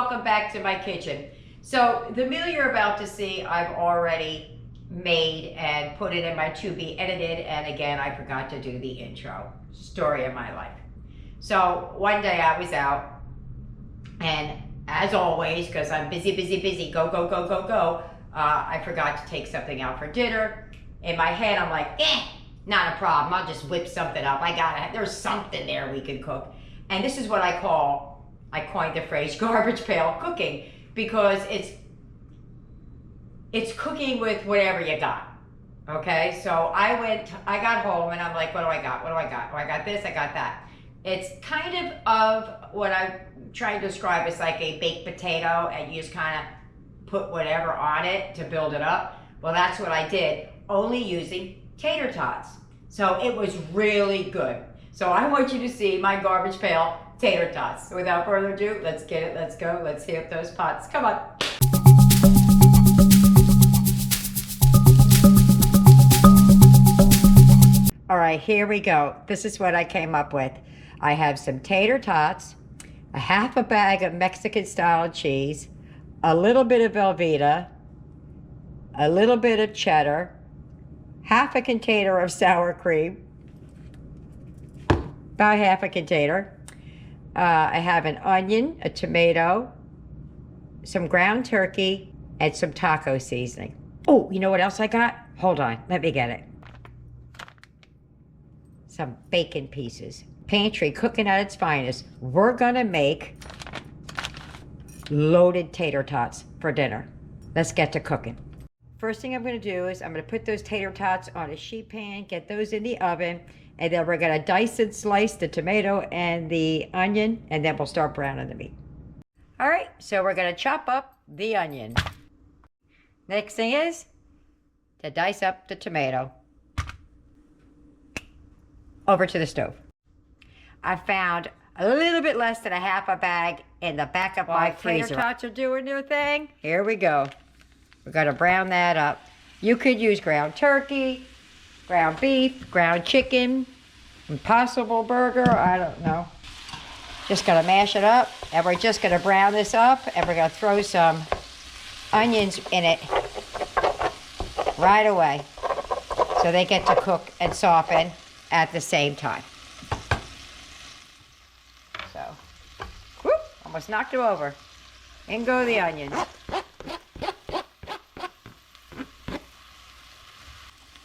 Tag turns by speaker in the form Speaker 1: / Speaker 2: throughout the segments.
Speaker 1: welcome back to my kitchen. So the meal you're about to see, I've already made and put it in my to be edited, and again, I forgot to do the intro. Story of my life. So one day I was out, and as always, because I'm busy, go, I forgot to take something out for dinner. In my head, I'm like, not a problem, I'll just whip something up. There's something there we can cook. And this is what I coined the phrase garbage pail cooking, because it's cooking with whatever you got. Okay, so I got home and I'm like, what do I got? Oh, I got this, I got that. It's kind of what I'm trying to describe as like a baked potato, and you just kind of put whatever on it to build it up. Well, that's what I did, only using tater tots. So it was really good. So I want you to see my garbage pail tater tots. Without further ado, let's get it, let's go, let's heat up those pots. Come on. All right, here we go. This is what I came up with. I have some tater tots, a half a bag of Mexican style cheese, a little bit of Velveeta, a little bit of cheddar, half a container of sour cream, about half a container. I have an onion, a tomato, some ground turkey, and some taco seasoning. Oh, you know what else I got? Hold on, let me get it. Some bacon pieces. Pantry cooking at its finest. We're gonna make loaded tater tots for dinner. Let's get to cooking. First thing I'm gonna do is I'm gonna put those tater tots on a sheet pan, get those in the oven, and then we're gonna dice and slice the tomato and the onion, and then we'll start browning the meat. All right, so we're gonna chop up the onion. Next thing is to dice up the tomato. Over to the stove. I found a little bit less than a half a bag in the back of my freezer. Tater tots are doing their thing. Here we go. We're gonna brown that up. You could use ground turkey, ground beef, ground chicken, Impossible Burger, I don't know. Just gonna mash it up, and we're just gonna brown this up, and we're gonna throw some onions in it right away, so they get to cook and soften at the same time. So, whoop, almost knocked it over. In go the onions.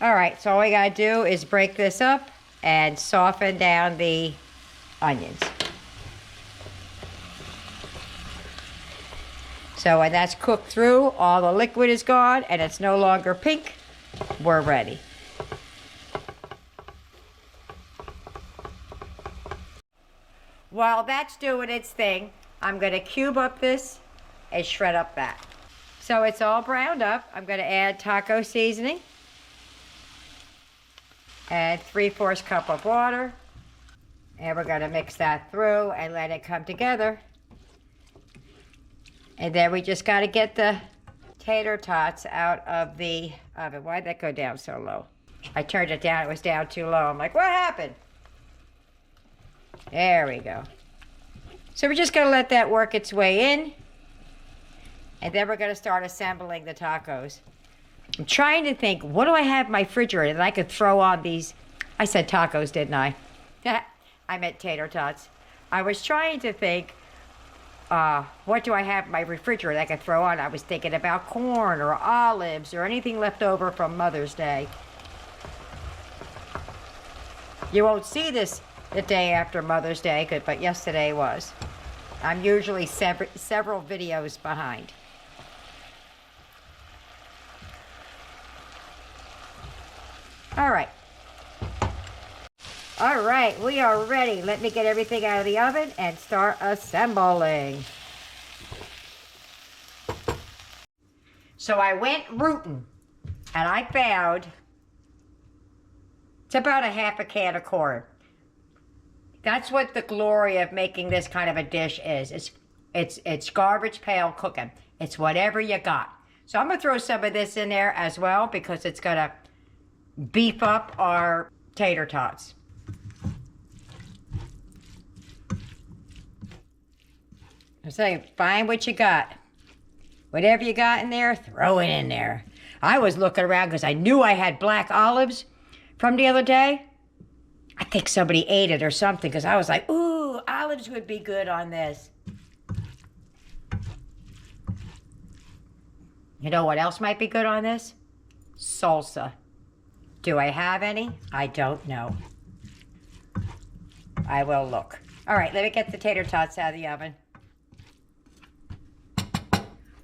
Speaker 1: All right, so all we gotta do is break this up and soften down the onions. So when that's cooked through, all the liquid is gone and it's no longer pink, we're ready. While that's doing its thing, I'm gonna cube up this and shred up that. So it's all browned up. I'm gonna add taco seasoning. And 3/4 cup of water, and we're gonna mix that through and let it come together. And then we just gotta get the tater tots out of the oven. Why'd that go down so low? I turned it down, it was down too low. I'm like, what happened? There we go. So we're just gonna let that work its way in, and then we're gonna start assembling the tacos. I'm trying to think, what do I have in my refrigerator that I could throw on these? I said tacos, didn't I? I meant tater tots. I was trying to think, what do I have in my refrigerator that I could throw on? I was thinking about corn or olives or anything left over from Mother's Day. You won't see this the day after Mother's Day, but yesterday was. I'm usually several videos behind. All right, we are ready. Let me get everything out of the oven and start assembling. So I went rooting, and I found it's about a half a can of corn. That's what the glory of making this kind of a dish is. It's garbage pail cooking. It's whatever you got. So I'm gonna throw some of this in there as well, because it's gonna beef up our tater tots. I'm saying, find what you got. Whatever you got in there, throw it in there. I was looking around because I knew I had black olives from the other day. I think somebody ate it or something because I was like, ooh, olives would be good on this. You know what else might be good on this? Salsa. Do I have any? I don't know. I will look. All right, let me get the tater tots out of the oven.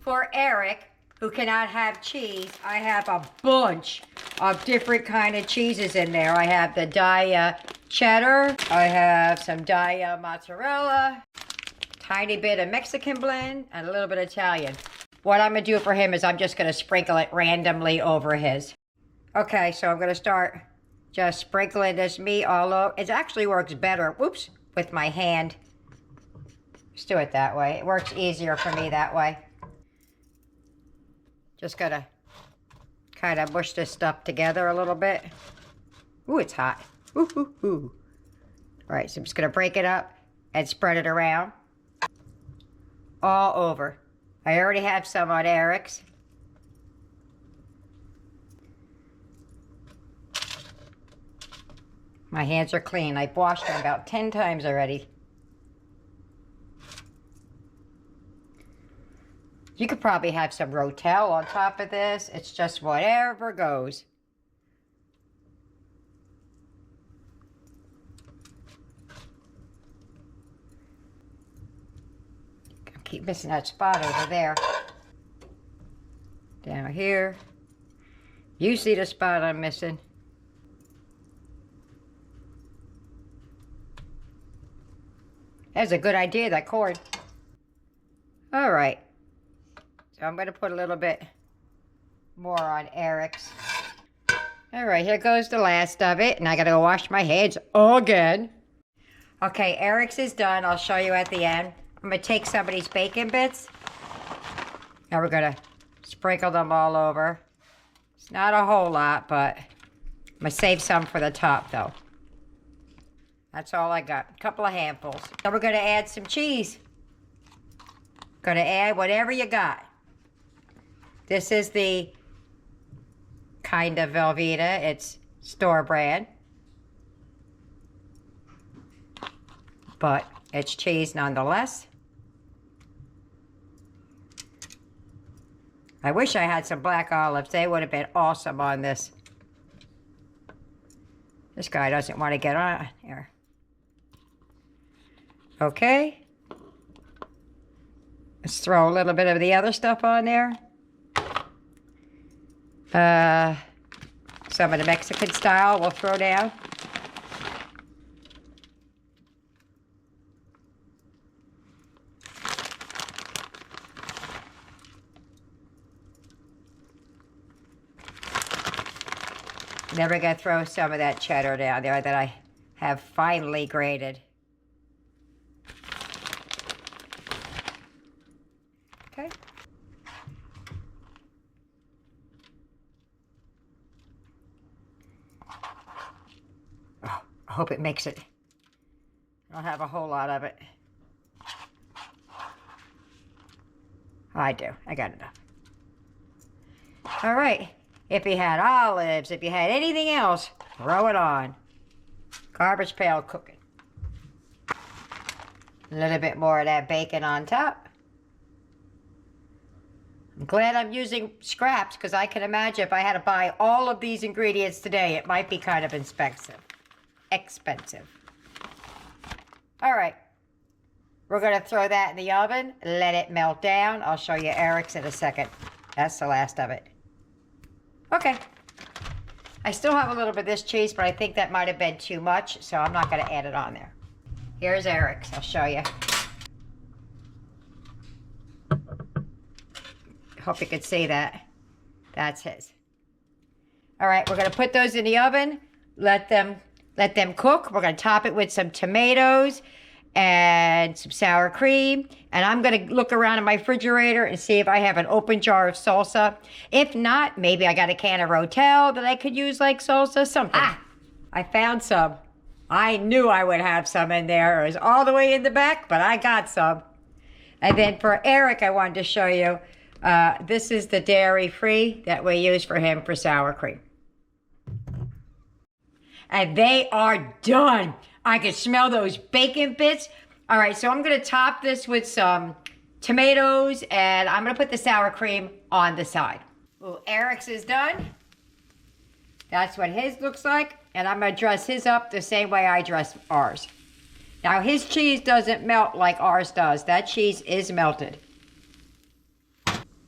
Speaker 1: For Eric, who cannot have cheese, I have a bunch of different kind of cheeses in there. I have the cheddar. I have some mozzarella, tiny bit of Mexican blend, and a little bit of Italian. What I'm gonna do for him is I'm just gonna sprinkle it randomly over his. Okay, so I'm gonna start just sprinkling this meat all over. It actually works better, whoops, with my hand. Just do it that way. It works easier for me that way. Just gotta kind of mush this stuff together a little bit. Ooh, it's hot. Ooh, ooh, ooh. All right, so I'm just gonna break it up and spread it around all over. I already have some on Eric's. My hands are clean. I've washed them about 10 times already. You could probably have some Rotel on top of this. It's just whatever goes. I keep missing that spot over there. Down here. You see the spot I'm missing. That's a good idea, that cord. All right. So I'm going to put a little bit more on Eric's. All right, here goes the last of it. And I got to go wash my hands again. Okay, Eric's is done. I'll show you at the end. I'm going to take some of these bacon bits. Now we're going to sprinkle them all over. It's not a whole lot, but I'm going to save some for the top, though. That's all I got. A couple of handfuls. Then we're going to add some cheese. Going to add whatever you got. This is the kind of Velveeta. It's store brand. But it's cheese nonetheless. I wish I had some black olives. They would have been awesome on this. This guy doesn't want to get on here. Okay. Let's throw a little bit of the other stuff on there. Some of the Mexican style we'll throw down. Then we're going to throw some of that cheddar down there that I have finely grated. Okay. Oh, I hope it makes it. I don't have a whole lot of it. I do. I got enough. All right. If you had olives, if you had anything else, throw it on. Garbage pail cooking. A little bit more of that bacon on top. I'm glad I'm using scraps because I can imagine if I had to buy all of these ingredients today, it might be kind of expensive. All right. We're going to throw that in the oven, let it melt down. I'll show you Eric's in a second. That's the last of it. Okay. I still have a little bit of this cheese, but I think that might have been too much, so I'm not going to add it on there. Here's Eric's. I'll show you. Hope you could see that. That's his. All right, we're going to put those in the oven. Let them cook. We're going to top it with some tomatoes and some sour cream. And I'm going to look around in my refrigerator and see if I have an open jar of salsa. If not, maybe I got a can of Rotel that I could use like salsa, something. Ah, I found some. I knew I would have some in there. It was all the way in the back, but I got some. And then for Eric, I wanted to show you, this is the dairy-free that we use for him for sour cream. And they are done. I can smell those bacon bits. All right, so I'm gonna top this with some tomatoes, and I'm gonna put the sour cream on the side. Well, Eric's is done. That's what his looks like. And I'm gonna dress his up the same way I dress ours. Now his cheese doesn't melt like ours does. That cheese is melted.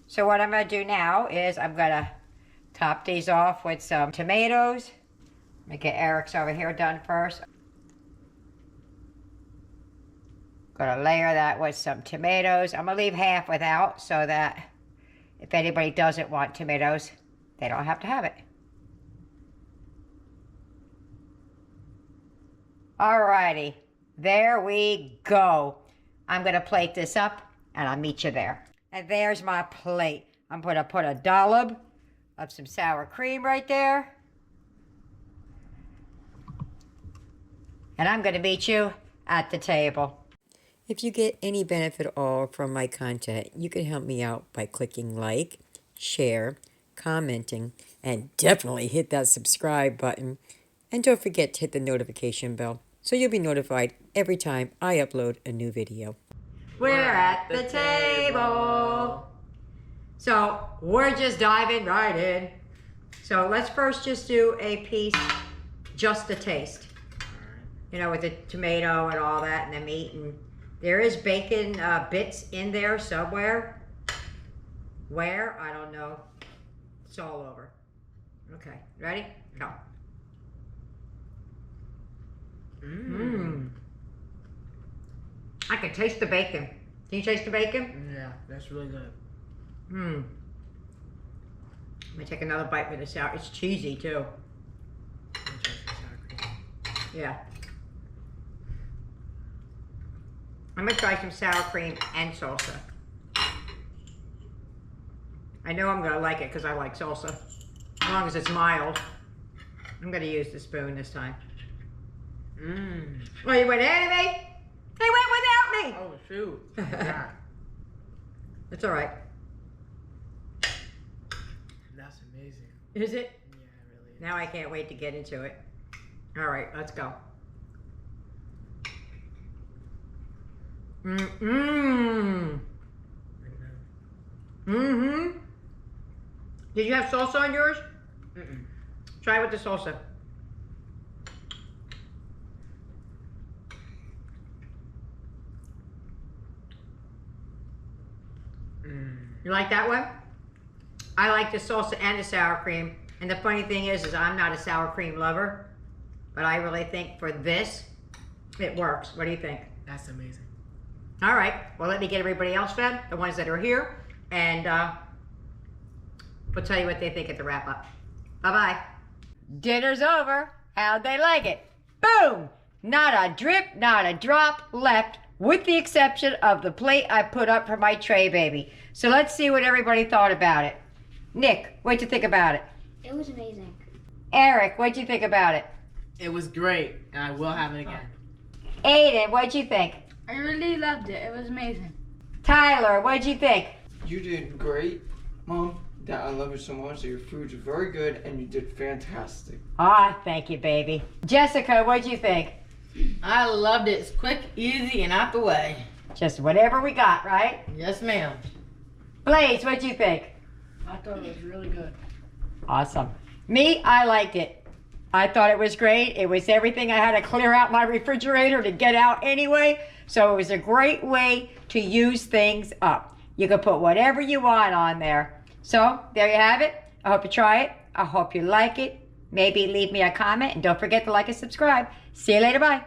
Speaker 1: So what I'm gonna do now is I'm gonna top these off with some tomatoes. Let me get Eric's over here done first. Gonna layer that with some tomatoes. I'm gonna leave half without so that if anybody doesn't want tomatoes, they don't have to have it. Alrighty, there we go. I'm gonna plate this up and I'll meet you there. And there's my plate. I'm gonna put a dollop of some sour cream right there. And I'm gonna meet you at the table. If you get any benefit at all from my content, you can help me out by clicking like, share, commenting, and definitely hit that subscribe button. And don't forget to hit the notification bell so you'll be notified every time I upload a new video. We're at the table. So we're just diving right in. So let's first just do a piece, just a taste. You know, with the tomato and all that and the meat. And there is bacon bits in there somewhere. Where? I don't know. It's all over. Okay, ready? Go. Mmm. I can taste the bacon. Can you taste the bacon?
Speaker 2: Yeah, that's really good.
Speaker 1: Mmm. Let me take another bite with the sour. It's cheesy too. Yeah. I'm gonna try some sour cream and salsa. I know I'm gonna like it because I like salsa. As long as it's mild. I'm gonna use the spoon this time. Mmm. Oh, you went ahead of me? They went without me!
Speaker 2: Oh, shoot. Yeah.
Speaker 1: It's alright.
Speaker 2: That's amazing.
Speaker 1: Is it?
Speaker 2: Yeah, it really is.
Speaker 1: Now I can't wait to get into it. Alright, let's go. Mmm. Mm-hmm. Did you have salsa on yours?
Speaker 2: Mm-mm.
Speaker 1: Try with the salsa. You like that one? I like the salsa and the sour cream. And the funny thing is I'm not a sour cream lover, but I really think for this, it works. What do you think?
Speaker 2: That's amazing.
Speaker 1: All right, well, let me get everybody else fed, the ones that are here, and we'll tell you what they think at the wrap up. Bye-bye. Dinner's over. How'd they like it? Boom! Not a drip, not a drop left, with the exception of the plate I put up for my tray baby. So let's see what everybody thought about it. Nick, what'd you think about it?
Speaker 3: It was amazing.
Speaker 1: Eric, what'd you think about it?
Speaker 2: It was great, and I will have it again.
Speaker 1: Aiden, what'd you think?
Speaker 3: I really loved it. It was amazing.
Speaker 1: Tyler, what'd you think?
Speaker 4: You did great, Mom. Dad, I love you so much. Your food's very good, and you did fantastic.
Speaker 1: Ah, thank you, baby. Jessica, what'd you think?
Speaker 5: I loved it. It's quick, easy, and out the way.
Speaker 1: Just whatever we got, right?
Speaker 5: Yes, ma'am.
Speaker 1: Blaze, what'd you think?
Speaker 3: I thought it was really good.
Speaker 1: Awesome. Me, I liked it. I thought it was great. It was everything. I had to clear out my refrigerator to get out anyway. So it was a great way to use things up. You can put whatever you want on there. So there you have it. I hope you try it. I hope you like it. Maybe leave me a comment. And don't forget to like and subscribe. See you later. Bye.